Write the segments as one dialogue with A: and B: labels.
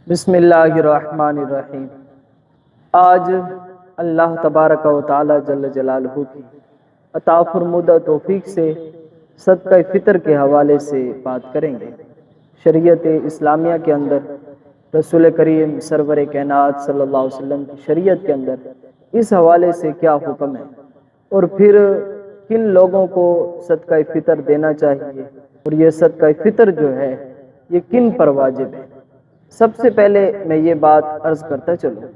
A: بسم اللہ الرحمن الرحیم۔ آج اللہ تبارک و تعالی جل جلالہ کی عطا فرمودہ توفیق سے صدقہ فطر کے حوالے سے بات کریں گے۔ شریعت اسلامیہ کے اندر رسول کریم سرور کائنات صلی اللہ علیہ وسلم کی شریعت کے اندر اس حوالے سے کیا حکم ہے، اور پھر کن لوگوں کو صدقہ فطر دینا چاہیے، اور یہ صدقہ فطر جو ہے یہ کن پر واجب ہے۔ سب سے پہلے میں یہ بات عرض کرتا چلوں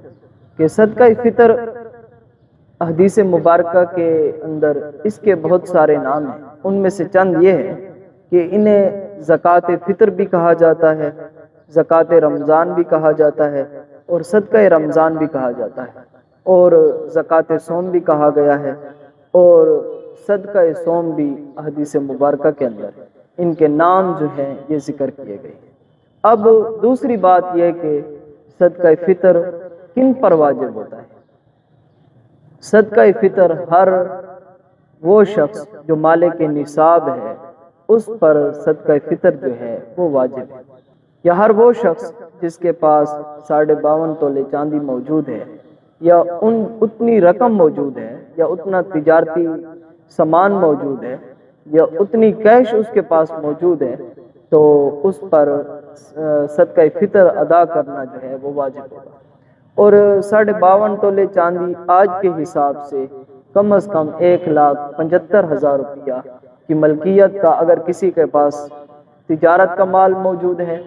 A: کہ صدقہ فطر حدیث مبارکہ کے اندر اس کے بہت سارے نام ہیں۔ ان میں سے چند یہ ہے کہ انہیں زکوٰۃ فطر بھی کہا جاتا ہے، زکوٰۃ رمضان بھی کہا جاتا ہے، اور صدقہ رمضان بھی کہا جاتا ہے، اور زکوٰۃ صوم بھی کہا گیا ہے، اور صدقہ صوم بھی حدیث مبارکہ کے اندر ان کے نام جو ہیں یہ ذکر کیے گئے ہیں۔ اب دوسری بات یہ کہ صدقہ فطر کن پر واجب ہوتا ہے۔ صدقہ فطر ہر وہ شخص جو مالک نصاب ہے اس پر صدقہ فطر جو ہے وہ واجب ہے، یا ہر وہ شخص جس کے پاس 52.5 تولے چاندی موجود ہے، یا اتنی رقم موجود ہے، یا اتنا تجارتی سامان موجود ہے، یا اتنی کیش اس کے پاس موجود ہے، تو اس پر صدقہ فطر ادا کرنا جو ہے وہ واجب ہوگا۔ اور 52.5 تولے چاندی آج کے حساب سے کم از کم 1,75,000 روپیہ کی ملکیت کا اگر کسی کے پاس تجارت کا مال موجود ہے،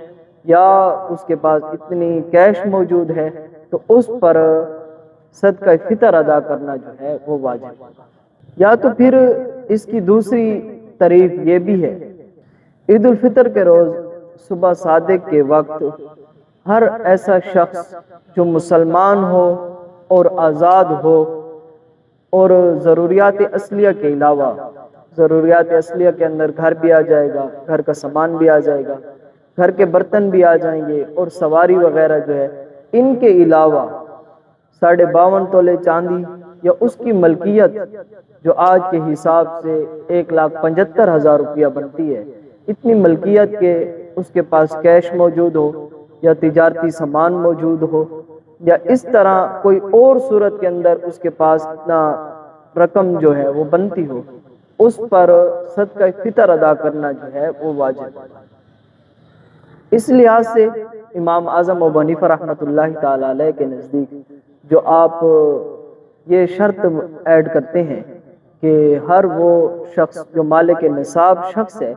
A: یا اس کے پاس اتنی کیش موجود ہے، تو اس پر صدقہ فطر ادا کرنا جو ہے وہ واجب ہوگا۔ یا تو پھر اس کی دوسری طریق یہ بھی ہے، عید الفطر کے روز صبح صادق کے وقت ہر ایسا شخص جو مسلمان ہو اور آزاد ہو، اور ضروریات اصلیہ کے علاوہ، ضروریات اصلیہ کے اندر گھر بھی آ جائے گا، گھر کا سامان بھی آ جائے گا، گھر کے برتن بھی آ جائیں گے، اور سواری وغیرہ جو ہے، ان کے علاوہ 52.5 تولے چاندی یا اس کی ملکیت جو آج کے حساب سے 1,75,000 روپیہ بنتی ہے، اتنی ملکیت کے اس کے پاس کیش موجود ہو، یا تجارتی سامان موجود ہو، یا اس طرح کوئی اور صورت کے اندر اس کے پاس اتنا رقم جو ہے وہ بنتی ہو، اس پر صدقہ فطر ادا کرنا جو ہے وہ واجب ہے۔ اس لحاظ سے امام اعظم ابو حنیفہ رحمۃ اللہ تعالی علیہ کے نزدیک جو آپ یہ شرط ایڈ کرتے ہیں کہ ہر وہ شخص جو مالک نصاب شخص ہے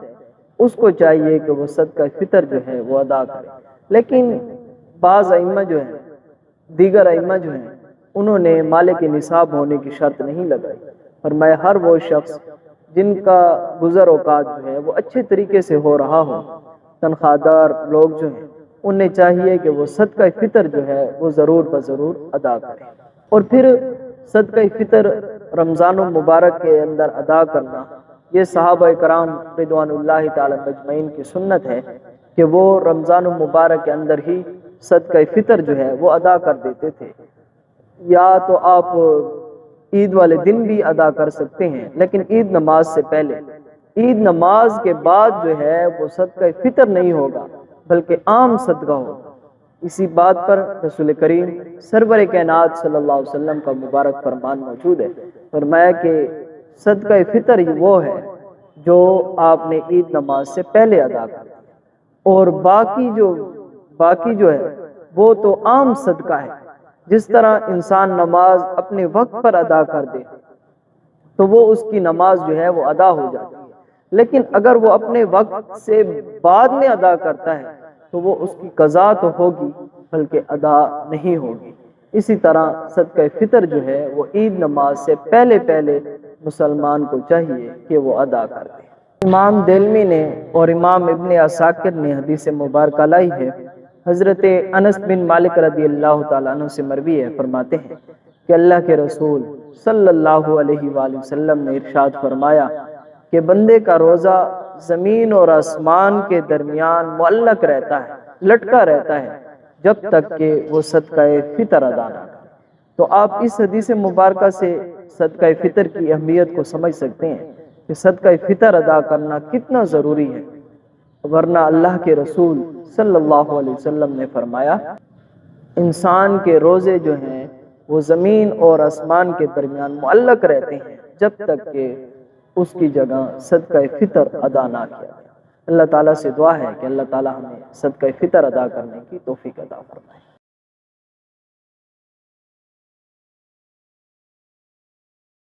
A: اس کو چاہیے کہ وہ صدقہ فطر جو ہے وہ ادا کرے، لیکن بعض ائمہ جو ہیں، دیگر ائمہ جو ہیں، انہوں نے مالک نصاب ہونے کی شرط نہیں لگائی، فرمایا ہر وہ شخص جن کا گزر اوقات جو ہے وہ اچھے طریقے سے ہو رہا ہو، تنخواہ دار لوگ جو ہیں، انہیں چاہیے کہ وہ صدقہ فطر جو ہے وہ ضرور بضرور ادا کریں۔ اور پھر صدقہ فطر رمضان المبارک کے اندر ادا کرنا، یہ صحابہ کرام رضوان اللہ تعالی مجمعین کی سنت ہے کہ وہ رمضان المبارک کے اندر ہی صدقہ فطر جو ہے وہ ادا کر دیتے تھے، یا تو آپ عید والے دن بھی ادا کر سکتے ہیں، لیکن عید نماز سے پہلے، عید نماز کے بعد جو ہے وہ صدقہ فطر نہیں ہوگا بلکہ عام صدقہ ہوگا۔ اسی بات پر رسول کریم سرور کائنات صلی اللہ علیہ وسلم کا مبارک فرمان موجود ہے، فرمایا کہ صدقہ فطر وہ ہے جو آپ نے عید نماز سے پہلے ادا کر دیا، اور باقی جو ہے وہ تو عام صدقہ ہے۔ جس طرح انسان نماز اپنے وقت پر ادا کر دے تو وہ اس کی نماز جو ہے وہ ادا ہو جاتی ہے، لیکن اگر وہ اپنے وقت سے بعد میں ادا کرتا ہے تو وہ اس کی قضا تو ہوگی بلکہ ادا نہیں ہوگی۔ اسی طرح صدقہ فطر جو ہے وہ عید نماز سے پہلے مسلمان کو چاہیے کہ وہ ادا کر دے۔ امام دلمی نے اور امام ابن عساکر نے حدیث مبارکہ لائی ہے، حضرت انس بن مالک رضی اللہ تعالیٰ عنہ سے مروی ہے، فرماتے ہیں کہ اللہ کے رسول صلی اللہ علیہ وآلہ وسلم نے ارشاد فرمایا کہ بندے کا روزہ زمین اور آسمان کے درمیان معلق رہتا ہے، لٹکا رہتا ہے، جب تک کہ وہ صدقہ فطر ادا نہ کرے۔ تو آپ اس حدیث مبارکہ سے صدقہ فطر کی اہمیت کو سمجھ سکتے ہیں کہ صدقہ فطر ادا کرنا کتنا ضروری ہے۔ ورنہ اللہ کے رسول صلی اللہ علیہ وسلم نے فرمایا انسان کے روزے جو ہیں وہ زمین اور آسمان کے درمیان معلق رہتے ہیں جب تک کہ اس کی جگہ صدقہ فطر ادا نہ کیا جائے۔ اللہ تعالیٰ سے دعا ہے کہ اللہ تعالیٰ ہمیں صدقہ فطر ادا کرنے کی توفیق عطا فرمائے۔